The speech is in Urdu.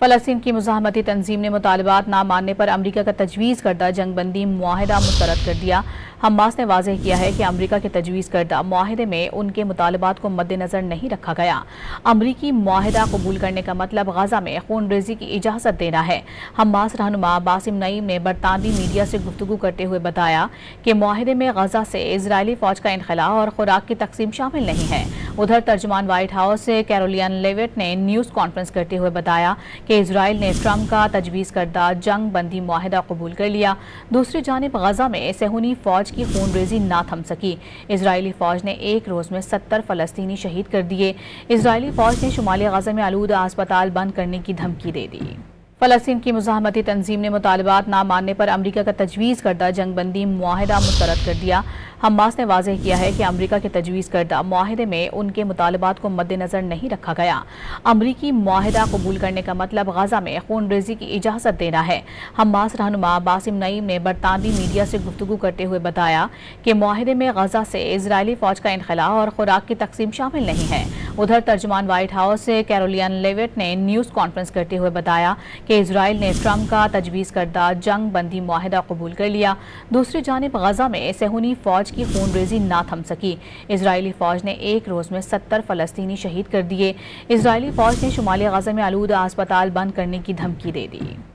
فلسطین کی مزاحمتی تنظیم نے مطالبات نہ ماننے پر امریکہ کا تجویز کردہ جنگ بندی معاہدہ مسترد کر دیا۔ حماس نے واضح کیا ہے کہ امریکہ کے تجویز کردہ معاہدے میں ان کے مطالبات کو مد نظر نہیں رکھا گیا۔ امریکی معاہدہ قبول کرنے کا مطلب غزہ میں خون ریزی کی اجازت دینا ہے۔ حماس رہنما باسم نعیم نے برطانوی میڈیا سے گفتگو کرتے ہوئے بتایا کہ معاہدے میں غزہ سے اسرائیلی فوج کا انخلاء اور خوراک کی تقسیم شامل نہیں ہے۔ ادھر ترجمان وائٹ ہاؤس کیرولین لیوٹ نے نیوز کانفرنس کرتے ہوئے بتایا کہ اسرائیل نے ٹرمپ کا تجویز کردہ جنگ بندی معاہدہ قبول کر لیا۔ دوسری جانب غزہ میں صہیونی فوج کی خون ریزی نہ تھم سکی۔ اسرائیلی فوج نے ایک روز میں 70 فلسطینی شہید کر دیے۔ اسرائیلی فوج نے شمالی غزہ میں آلودہ ہسپتال بند کرنے کی دھمکی دے دی۔ فلسطین کی مزاحمتی تنظیم نے مطالبات نہ ماننے پر امریکہ کا تجویز کردہ جنگ بندی معاہدہ مسترد کر دیا۔ حماس نے واضح کیا ہے کہ امریکہ کے تجویز کردہ معاہدے میں ان کے مطالبات کو مد نظر نہیں رکھا گیا۔ امریکی معاہدہ قبول کرنے کا مطلب غزہ میں خون ریزی کی اجازت دینا ہے۔ حماس رہنما باسم نعیم نے برطانوی میڈیا سے گفتگو کرتے ہوئے بتایا کہ معاہدے میں غزہ سے اسرائیلی فوج کا انخلاء اور خوراک کی تقسیم شامل نہیں ہے۔ ادھر ترجمان وائٹ ہاؤس کیرولین لیوٹ نے نیوز کانفرنس کرتے ہوئے بتایا کہ اسرائیل نے ٹرمپ کا تجویز کردہ جنگ بندی معاہدہ قبول کر لیا۔ دوسری جانب غزہ میں صہیونی فوج کی خون ریزی نہ تھم سکی۔ اسرائیلی فوج نے ایک روز میں 70 فلسطینی شہید کر دیے۔ اسرائیلی فوج نے شمالی غزہ میں آلودہ ہسپتال بند کرنے کی دھمکی دے دی۔